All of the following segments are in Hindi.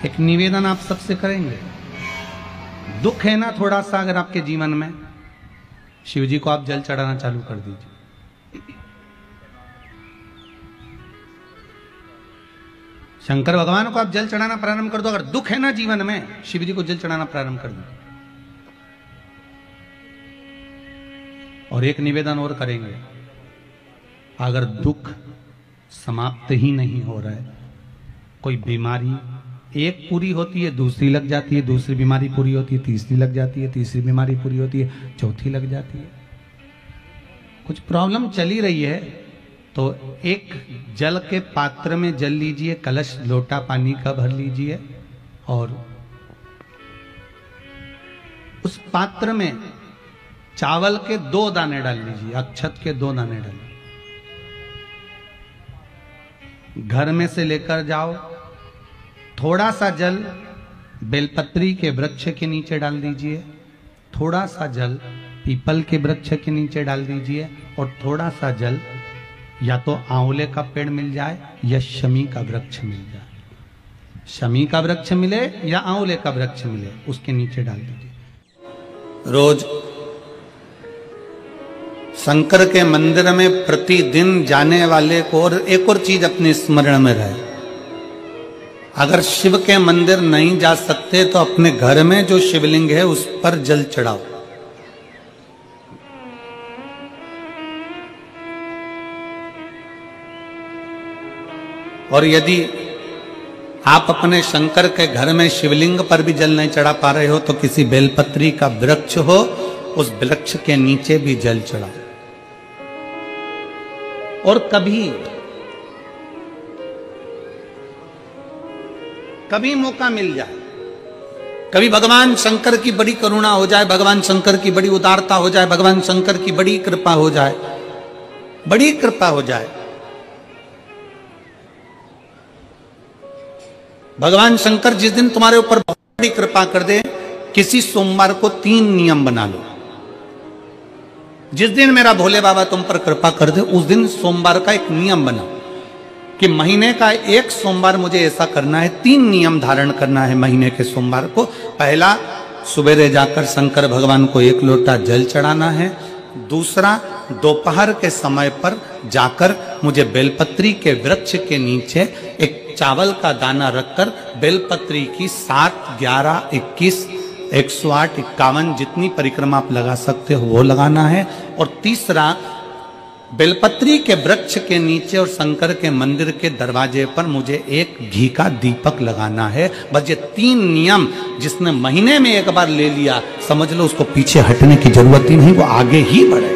एक निवेदन आप सबसे करेंगे, दुख है ना थोड़ा सा अगर आपके जीवन में, शिव जी को आप जल चढ़ाना चालू कर दीजिए। शंकर भगवान को आप जल चढ़ाना प्रारंभ कर दो। अगर दुख है ना जीवन में, शिव जी को जल चढ़ाना प्रारंभ कर दो। और एक निवेदन और करेंगे, अगर दुख समाप्त ही नहीं हो रहा है, कोई बीमारी एक पूरी होती है, दूसरी लग जाती है, दूसरी बीमारी पूरी होती है, तीसरी लग जाती है, तीसरी बीमारी पूरी होती है, चौथी लग जाती है, कुछ प्रॉब्लम चली रही है, तो एक जल के पात्र में जल लीजिए, कलश लोटा पानी का भर लीजिए और उस पात्र में चावल के 2 दाने डाल लीजिए, अक्षत के 2 दाने डालिए। घर में से लेकर जाओ, थोड़ा सा जल बेलपत्री के वृक्ष के नीचे डाल दीजिए, थोड़ा सा जल पीपल के वृक्ष के नीचे डाल दीजिए और थोड़ा सा जल या तो आंवले का पेड़ मिल जाए या शमी का वृक्ष मिल जाए, शमी का वृक्ष मिले या आंवले का वृक्ष मिले, उसके नीचे डाल दीजिए। रोज शंकर के मंदिर में प्रतिदिन जाने वाले को और एक और चीज अपने स्मरण में रहे, अगर शिव के मंदिर नहीं जा सकते तो अपने घर में जो शिवलिंग है उस पर जल चढ़ाओ। और यदि आप अपने शंकर के घर में शिवलिंग पर भी जल नहीं चढ़ा पा रहे हो तो किसी बेलपत्री का वृक्ष हो, उस वृक्ष के नीचे भी जल चढ़ाओ। और कभी मौका मिल जाए, कभी भगवान शंकर की बड़ी करुणा हो जाए, भगवान शंकर की बड़ी उदारता हो जाए, भगवान शंकर की बड़ी कृपा हो जाए, बड़ी कृपा हो जाए, भगवान शंकर जिस दिन तुम्हारे ऊपर बहुत बड़ी कृपा कर दे, किसी सोमवार को 3 नियम बना लो। जिस दिन मेरा भोले बाबा तुम पर कृपा कर दे, उस दिन सोमवार का एक नियम बना कि महीने का एक सोमवार मुझे ऐसा करना है, 3 नियम धारण करना है महीने के सोमवार को। पहला, सुबेरे जाकर शंकर भगवान को 1 लोटा जल चढ़ाना है। दूसरा, दोपहर के समय पर जाकर मुझे बेलपत्री के वृक्ष के नीचे एक चावल का दाना रखकर बेलपत्री की 7, 11, 21, 108, 51 जितनी परिक्रमा आप लगा सकते हो वो लगाना है। और तीसरा, बेलपत्री के वृक्ष के नीचे और शंकर के मंदिर के दरवाजे पर मुझे एक घी का दीपक लगाना है। बस ये 3 नियम जिसने महीने में एक बार ले लिया, समझ लो उसको पीछे हटने की जरूरत ही नहीं, वो आगे ही बढ़े।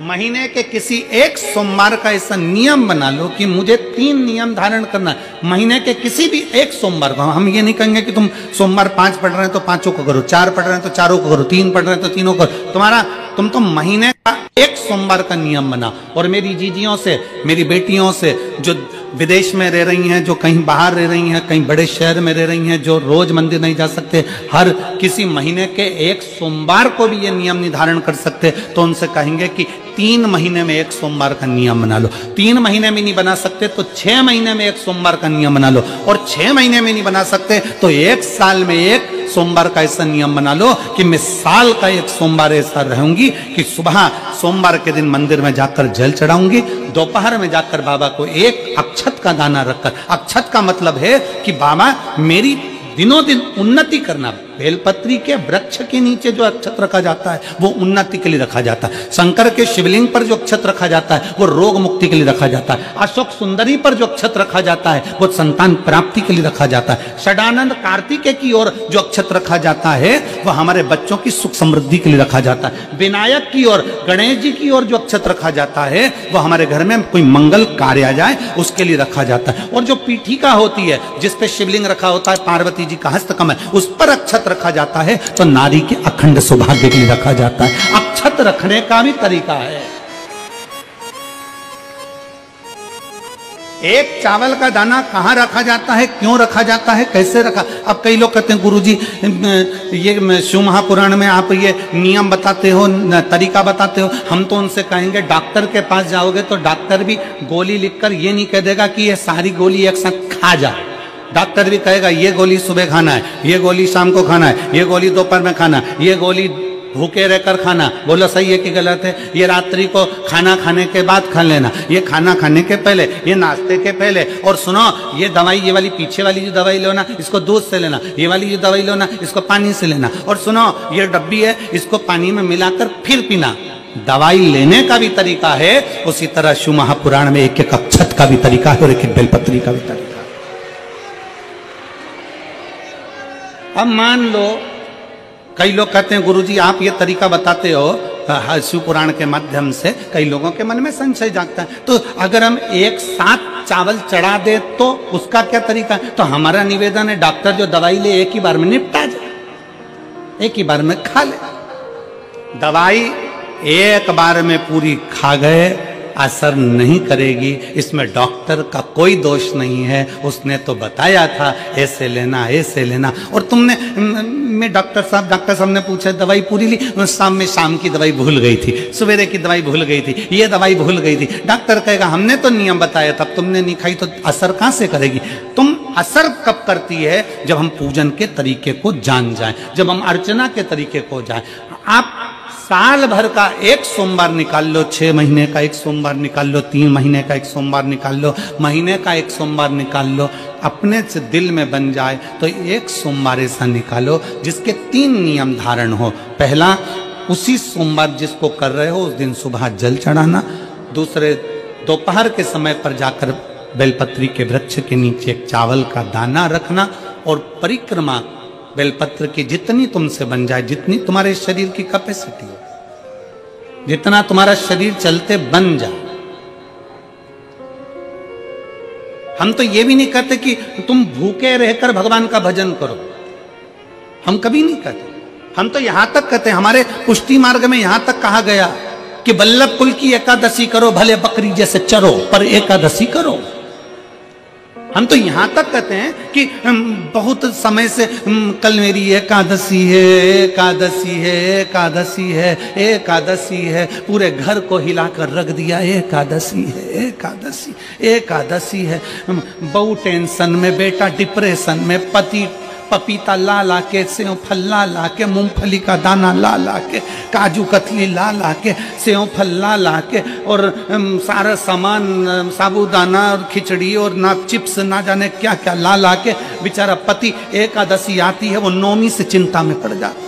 महीने के किसी एक सोमवार का ऐसा नियम बना लो कि मुझे 3 नियम धारण करना है महीने के किसी भी एक सोमवार को। हम ये नहीं कहेंगे कि तुम सोमवार 5 पढ़ रहे हैं तो 5 को करो, 4 पढ़ रहे हैं तो 4 को करो, 3 पढ़ रहे हैं तो 3 को करो। तुम तो महीने का एक सोमवार का नियम बना। और मेरी जीजियों से, मेरी बेटियों से जो विदेश में रह रही हैं, जो कहीं बाहर रह रही हैं, कहीं बड़े शहर में रह रही हैं, जो रोज मंदिर नहीं जा सकते, हर किसी महीने के एक सोमवार को भी ये नियम निर्धारण कर सकते, तो उनसे कहेंगे कि 3 महीने में एक सोमवार का नियम बना लो। 3 महीने में नहीं बना सकते तो 6 महीने में एक सोमवार का नियम बना लो। और 6 महीने में नहीं बना सकते तो 1 साल में एक सोमवार का ऐसा नियम बना लो कि मैं साल का एक सोमवार ऐसा रहूंगी कि सुबह सोमवार के दिन मंदिर में जाकर जल चढ़ाऊंगी, दोपहर में जाकर बाबा को एक अक्षत का दाना रखकर, अक्षत का मतलब है कि बाबा मेरी दिनों दिन उन्नति करना। बेलपत्री के वृक्ष के नीचे जो अक्षत रखा जाता है वो उन्नति के लिए रखा जाता है। शंकर के शिवलिंग पर जो अक्षत रखा जाता है वो रोग मुक्ति के लिए रखा जाता है। अशोक सुंदरी पर जो अक्षत रखा जाता है वो संतान प्राप्ति के लिए रखा जाता है। षडानंद कार्तिकेय की ओर जो अक्षत रखा जाता है वो हमारे बच्चों की सुख समृद्धि के लिए रखा जाता है। विनायक की ओर, गणेश जी की ओर जो अक्षत रखा जाता है वो हमारे घर में कोई मंगल कार्य आ जाए उसके लिए रखा जाता है। और जो पीठिका होती है जिसपे शिवलिंग रखा होता है, पार्वती जी का हस्तकमल, उस पर अक्षत रखा जाता है तो नारी के अखंड सौभाग्य के लिए रखा जाता है। अक्षत रखने का भी तरीका है। एक चावल का दाना कहाँ रखा जाता है, क्यों रखा जाता है, कैसे रखा। अब कई लोग कहते हैं गुरुजी ये शिव महापुराण में आप ये नियम बताते हो, तरीका बताते हो। हम तो उनसे कहेंगे डॉक्टर के पास जाओगे तो डॉक्टर भी गोली लिखकर ये नहीं कह देगा कि ये सारी गोली एक साथ खा जा। डॉक्टर भी कहेगा ये गोली सुबह खाना है, ये गोली शाम को खाना है, ये गोली दोपहर में खाना, ये गोली भूखे रहकर खाना। बोलो सही है कि गलत है। ये रात्रि को खाना खाने के बाद खा लेना, ये खाना खाने के पहले, ये नाश्ते के पहले। और सुनो ये दवाई, ये वाली पीछे वाली जो दवाई लो ना इसको दूध से लेना, ये वाली जो दवाई लो ना इसको पानी से लेना। और सुनो ये डब्बी है इसको पानी में मिलाकर फिर पीना। दवाई लेने का भी तरीका है, उसी तरह शिव महापुराण में एक एक अक्षत का भी तरीका है और एक एक बेलपत्री का भी तरीका है। अब मान लो कई लोग कहते हैं गुरुजी आप ये तरीका बताते हो शिव पुराण के माध्यम से, कई लोगों के मन में संशय जागता है। तो अगर हम एक साथ चावल चढ़ा दे तो उसका क्या तरीका है। तो हमारा निवेदन है डॉक्टर जो दवाई ले एक ही बार में निपटा जाए, एक ही बार में खा ले। दवाई एक बार में पूरी खा गए असर नहीं करेगी, इसमें डॉक्टर का कोई दोष नहीं है। उसने तो बताया था ऐसे लेना ऐसे लेना। और तुमने मैं डॉक्टर साहब ने पूछा दवाई पूरी ली, शाम की दवाई भूल गई थी, सवेरे की दवाई भूल गई थी, ये दवाई भूल गई थी। डॉक्टर कहेगा हमने तो नियम बताया था, तुमने नहीं खाई तो असर कहाँ से करेगी। तुम असर कब करती है जब हम पूजन के तरीके को जान जाएं, जब हम अर्चना के तरीके को जाएं। आप साल भर का एक सोमवार निकाल लो, 6 महीने का एक सोमवार निकाल लो, 3 महीने का एक सोमवार निकाल लो, महीने का एक सोमवार निकाल लो, अपने से दिल में बन जाए तो एक सोमवार ऐसा निकालो जिसके 3 नियम धारण हो। पहला, उसी सोमवार जिसको कर रहे हो उस दिन सुबह जल चढ़ाना। दूसरे, दोपहर के समय पर जाकर बेलपत्री के वृक्ष के नीचे एक चावल का दाना रखना। और परिक्रमा बेलपत्र की जितनी तुमसे बन जाए, जितनी तुम्हारे शरीर की कैपेसिटी हो, जितना तुम्हारा शरीर चलते बन जाए। हम तो ये भी नहीं कहते कि तुम भूखे रहकर भगवान का भजन करो, हम कभी नहीं कहते। हम तो यहां तक कहते हैं, हमारे पुष्टि मार्ग में यहां तक कहा गया कि वल्लभ कुल की एकादशी करो, भले बकरी जैसे चरो पर एकादशी करो। हम तो यहां तक कहते हैं कि बहुत समय से कल मेरी एकादशी है, एकादशी है, एकादशी है, एकादशी है, पूरे घर को हिलाकर रख दिया, एकादशी है, एकादशी, एकादशी है। बहू टेंशन में, बेटा डिप्रेशन में, पति पपीता ला ला के, सेव फल ला ला के, मूंगफली का दाना ला ला के, काजू कतली ला ला के, सेव फल ला ला के, और सारा सामान साबूदाना और खिचड़ी और ना चिप्स ना जाने क्या क्या ला ला के, बेचारा पति एकादशी आती है वो नौमी से चिंता में पड़ जाता है।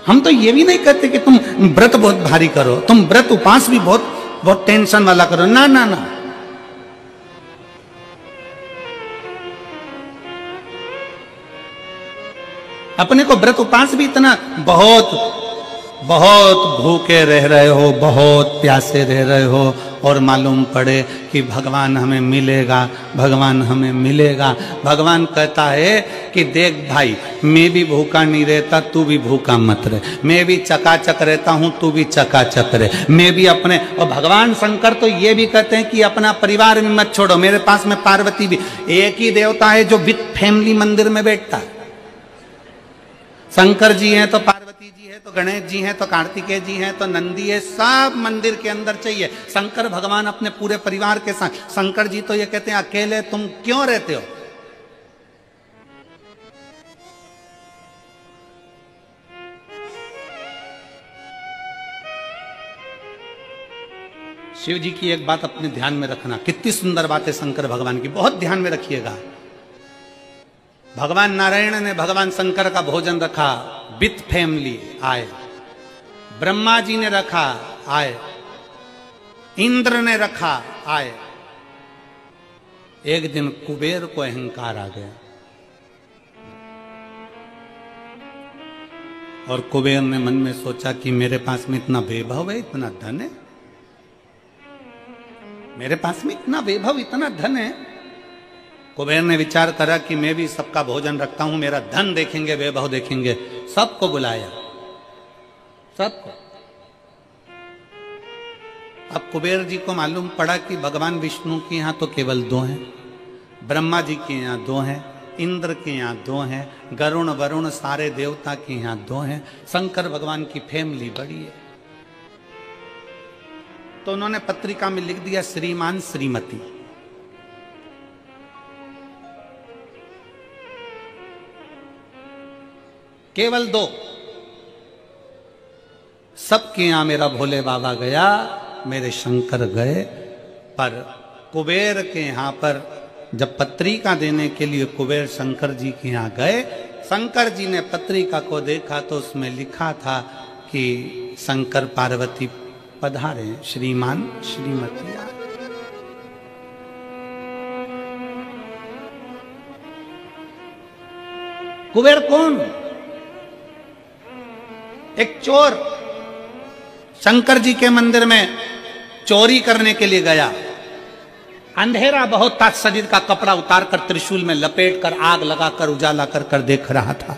हम तो ये भी नहीं कहते कि तुम व्रत बहुत भारी करो, तुम व्रत उपास भी बहुत टेंशन वाला करो, ना ना ना। अपने को व्रत उपास भी इतना बहुत भूखे रह रहे हो, बहुत प्यासे रह रहे हो, और मालूम पड़े कि भगवान हमें मिलेगा, भगवान हमें मिलेगा। भगवान कहता है कि देख भाई, मैं भी भूखा नहीं रहता, तू भी भूखा मत रहे, मैं भी चकाचक रहता हूँ, तू भी चकाचक रहे, मैं भी अपने। और भगवान शंकर तो ये भी कहते हैं कि अपना परिवार भी मत छोड़ो। मेरे पास में पार्वती भी, एक ही देवता है जो विद फैमिली मंदिर में बैठता है। शंकर जी हैं तो पार्वती जी है, तो गणेश जी हैं, तो कार्तिकेय जी हैं, तो नंदी है, सब मंदिर के अंदर चाहिए। शंकर भगवान अपने पूरे परिवार के साथ। शंकर जी तो ये कहते हैं अकेले तुम क्यों रहते हो। शिव जी की एक बात अपने ध्यान में रखना, कितनी सुंदर बात है शंकर भगवान की, बहुत ध्यान में रखिएगा। भगवान नारायण ने भगवान शंकर का भोजन रखा, विथ फैमिली आए। ब्रह्मा जी ने रखा, आए। इंद्र ने रखा, आए। एक दिन कुबेर को अहंकार आ गया और कुबेर ने मन में सोचा कि मेरे पास में इतना वैभव है, इतना धन है, मेरे पास में इतना वैभव, इतना धन है। कुबेर ने विचार करा कि मैं भी सबका भोजन रखता हूं, मेरा धन देखेंगे, वैभव देखेंगे। सबको बुलाया, सबको। अब कुबेर जी को मालूम पड़ा कि भगवान विष्णु के यहाँ तो केवल 2 हैं, ब्रह्मा जी के यहाँ 2 हैं, इंद्र के यहाँ 2 हैं, गरुण वरुण सारे देवता के यहाँ 2 हैं, शंकर भगवान की फैमिली बड़ी है। तो उन्होंने पत्रिका में लिख दिया श्रीमान श्रीमती। केवल 2। सबके यहां मेरा भोले बाबा गया, मेरे शंकर गए, पर कुबेर के यहां पर जब पत्रिका देने के लिए कुबेर शंकर जी के यहां गए, शंकर जी ने पत्रिका को देखा तो उसमें लिखा था कि शंकर पार्वती पधारे, श्रीमान श्रीमती। कुबेर कौन? एक चोर शंकर जी के मंदिर में चोरी करने के लिए गया। अंधेरा बहुत था, शरीर का कपड़ा उतारकर त्रिशूल में लपेटकर आग लगाकर उजाला कर देख रहा था।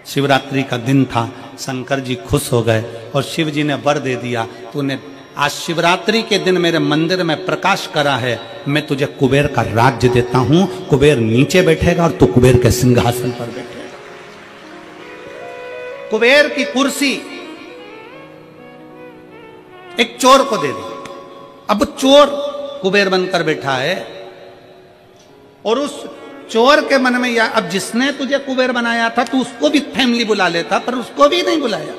शिवरात्रि का दिन था। शंकर जी खुश हो गए और शिव जी ने वर दे दिया, तूने आज शिवरात्रि के दिन मेरे मंदिर में प्रकाश करा है, मैं तुझे कुबेर का राज्य देता हूं। कुबेर नीचे बैठेगा और तू कुबेर के सिंहासन पर बैठेगा। कुबेर की कुर्सी एक चोर को दे दी। अब चोर कुबेर बनकर बैठा है और उस चोर के मन में या अब जिसने तुझे कुबेर बनाया था तू उसको भी फैमिली बुला लेता, पर उसको भी नहीं बुलाया।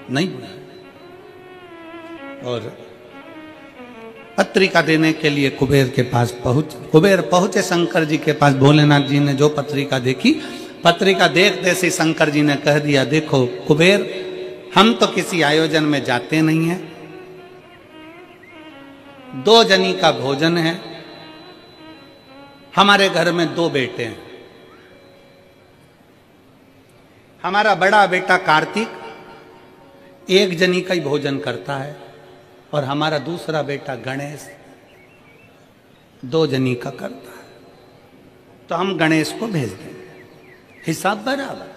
नहीं बुलाया। और पत्रिका देने के लिए कुबेर के पास कुबेर पहुंचे शंकर जी के पास। भोलेनाथ जी ने जो पत्रिका देखी, पत्रिका देखते से शंकर जी ने कह दिया, देखो कुबेर, हम तो किसी आयोजन में जाते नहीं हैं, 2 जनी का भोजन है, हमारे घर में 2 बेटे हैं। हमारा बड़ा बेटा कार्तिक 1 जनी का ही भोजन करता है और हमारा दूसरा बेटा गणेश 2 जनी का करता है। तो हम गणेश को भेज देंगे, हिसाब बराबर।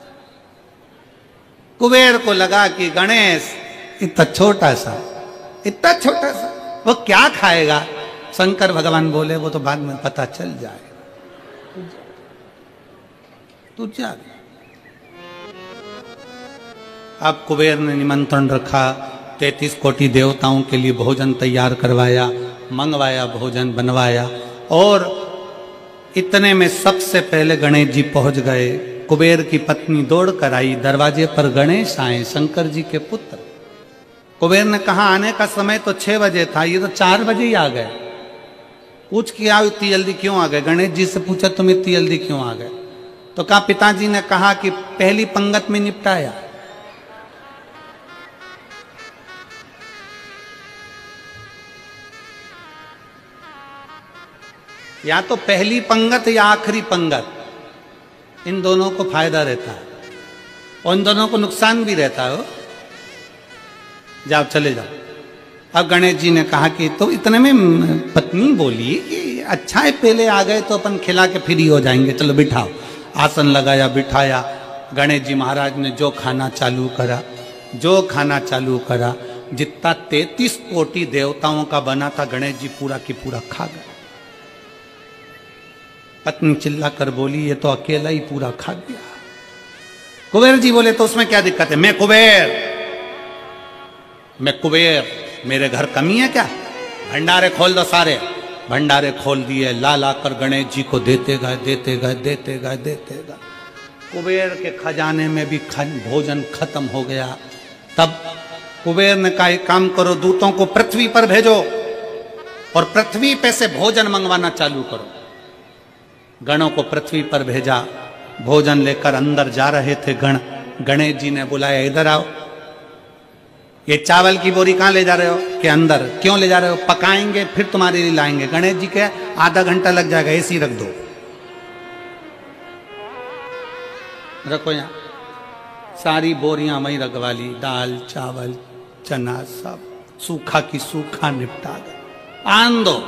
कुबेर को लगा कि गणेश इतना छोटा सा वो क्या खाएगा। शंकर भगवान बोले, वो तो बाद में पता चल जाएगा, तू जा। अब कुबेर ने निमंत्रण रखा, 33 कोटि देवताओं के लिए भोजन तैयार करवाया, मंगवाया, भोजन बनवाया। और इतने में सबसे पहले गणेश जी पहुंच गए। कुबेर की पत्नी दौड़ कर आई, दरवाजे पर गणेश आए, शंकर जी के पुत्र। कुबेर ने कहा आने का समय तो 6 बजे था, ये तो 4 बजे ही आ गए। पूछ के आओ इतनी जल्दी क्यों आ गए। गणेश जी से पूछा तुम इतनी जल्दी क्यों आ गए। तो कहा पिताजी ने कहा कि पहली पंगत में निपटाया। या तो पहली पंगत या आखिरी पंगत, इन दोनों को फायदा रहता है और इन दोनों को नुकसान भी रहता है। जाओ चले जाओ। अब गणेश जी ने कहा कि तो इतने में पत्नी बोली कि अच्छा है पहले आ गए तो अपन खिला के फ्री हो जाएंगे, चलो बिठाओ। आसन लगाया, बिठाया। गणेश जी महाराज ने जो खाना चालू करा, जितना 33 कोटि देवताओं का बना था, गणेश जी पूरा की पूरा खा गए। पत्नी चिल्ला कर बोली, ये तो अकेला ही पूरा खा गया। कुबेर जी बोले, तो उसमें क्या दिक्कत है, मैं कुबेर, मेरे घर कमी है क्या। भंडारे खोल दो सारे। भंडारे खोल दिए, ला ला कर गणेश जी को देते गए। कुबेर के खजाने में भी भोजन खत्म हो गया। तब कुबेर ने कहा एक काम करो, दूतों को पृथ्वी पर भेजो और पृथ्वी पे से भोजन मंगवाना चालू करो। गणों को पृथ्वी पर भेजा। भोजन लेकर अंदर जा रहे थे गण। गणेश जी ने बुलाया, इधर आओ। ये चावल की बोरी कहां ले जा रहे हो। कि अंदर। क्यों ले जा रहे हो। पकाएंगे फिर तुम्हारे लिए लाएंगे। गणेश जी के आधा घंटा लग जाएगा, एसी रख दो। रखो यहां। सारी बोरियां वहीं रखवा ली, दाल चावल चना सब सूखा की सूखा निपटा गए। आन दो।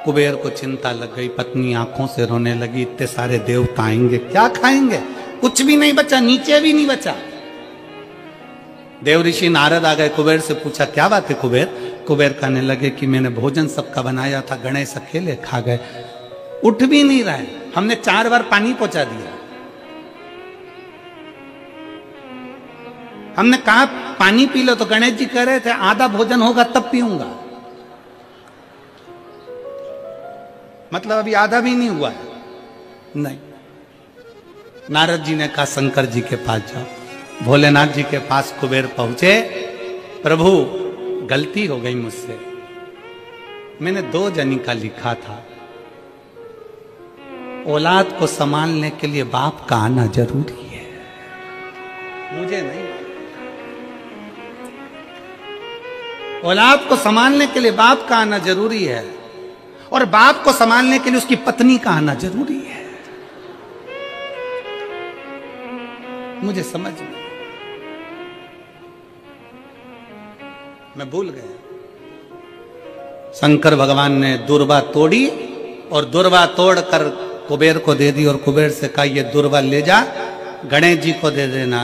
कुबेर को चिंता लग गई, पत्नी आंखों से रोने लगी, इतने सारे देवता आएंगे क्या खाएंगे, कुछ भी नहीं बचा, नीचे भी नहीं बचा। देव ऋषि नारद आ गए, कुबेर से पूछा क्या बात है कुबेर? कुबेर कहने लगे कि मैंने भोजन सबका बनाया था, गणेश अकेले खा गए, उठ भी नहीं रहे, हमने 4 बार पानी पहुंचा दिया। हमने कहा पानी पी लो, तो गणेश जी कह रहे थे आधा भोजन होगा तब पीऊंगा, मतलब अभी आधा भी नहीं हुआ है। नहीं, नारद जी ने कहा शंकर जी के पास जाओ। भोलेनाथ जी के पास कुबेर पहुंचे, प्रभु गलती हो गई मुझसे, मैंने 2 जनी का लिखा था, औलाद को संभालने के लिए बाप का आना जरूरी है, मुझे नहीं। औलाद को संभालने के लिए बाप का आना जरूरी है, और बाप को संभालने के लिए उसकी पत्नी का आना जरूरी है। मुझे समझ में, मैं भूल गया। शंकर भगवान ने दुर्वा तोड़ी और दुर्वा तोड़कर कुबेर को दे दी और कुबेर से कहा ये दुर्वा ले जा, गणेश जी को दे देना।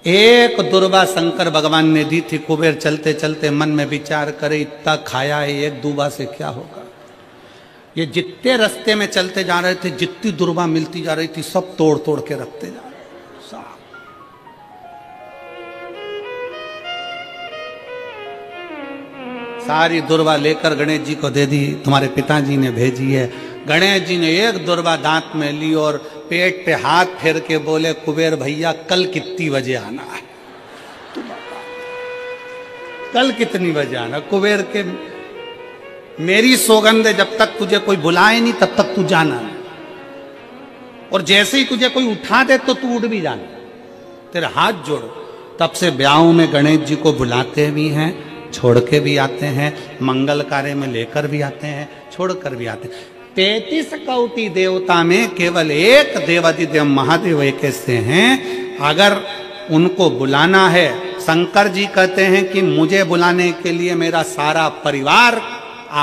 एक दुर्वा शंकर भगवान ने दी थी। कुबेर चलते चलते मन में विचार करे, इतना खाया है, एक दुर्वा से क्या होगा। ये जितने रास्ते में चलते जा रहे थे, जितनी दुर्वा मिलती जा रही थी, सब तोड़ तोड़ के रखते जा रहे। सारी दुर्वा लेकर गणेश जी को दे दी, तुम्हारे पिताजी ने भेजी है। गणेश जी ने एक दुर्वा दांत में ली और पेट पे हाथ फेर के बोले, कुबेर भैया कल कितनी बजे आना है? कल कितनी बजे आना? कुबेर के मेरी सौगंध है, जब तक तुझे कोई बुलाए नहीं तब तक तू जाना नहीं, और जैसे ही तुझे कोई उठा दे तो तू उठ भी जाना, तेरे हाथ जोड़ो। तब से ब्याहों में गणेश जी को बुलाते भी हैं, छोड़ के भी आते हैं, मंगल कार्य में लेकर भी आते हैं, छोड़ कर भी आते हैं। 33 कोटि देवता में केवल एक देवादिदेव महादेव एक ऐसे हैं, अगर उनको बुलाना है, शंकर जी कहते हैं कि मुझे बुलाने के लिए मेरा सारा परिवार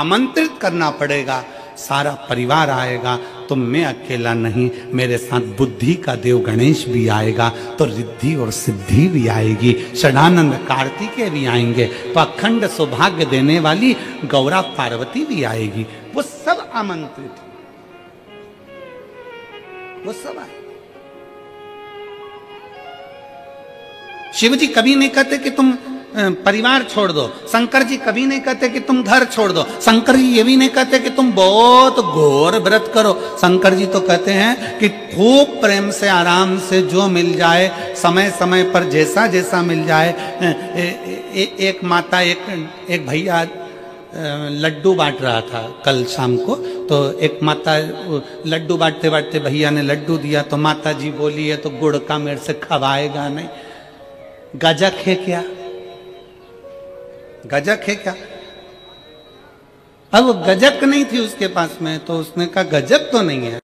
आमंत्रित करना पड़ेगा, सारा परिवार आएगा, तो मैं अकेला नहीं, मेरे साथ बुद्धि का देव गणेश भी आएगा, तो रिद्धि और सिद्धि भी आएगी, षडानंद कार्तिकेय भी आएंगे, तो अखंड सौभाग्य देने वाली गौरा पार्वती भी आएगी। वो सब आमंत्रित, वो सब आए। शिव जी कभी नहीं कहते कि तुम परिवार छोड़ दो, शंकर जी कभी नहीं कहते कि तुम घर छोड़ दो, शंकर जी ये भी नहीं कहते कि तुम बहुत घोर व्रत करो। शंकर जी तो कहते हैं कि खूब प्रेम से आराम से जो मिल जाए, समय समय पर जैसा जैसा मिल जाए। एक माता एक भैया लड्डू बांट रहा था कल शाम को, तो एक माता लड्डू बांटते बांटते भैया ने लड्डू दिया, तो माता जी बोली है तो गुड़ का मेरे से खवाएगा नहीं, गजक है क्या? गजक है क्या? अब गजक नहीं थी उसके पास में, तो उसने कहा गजक तो नहीं है,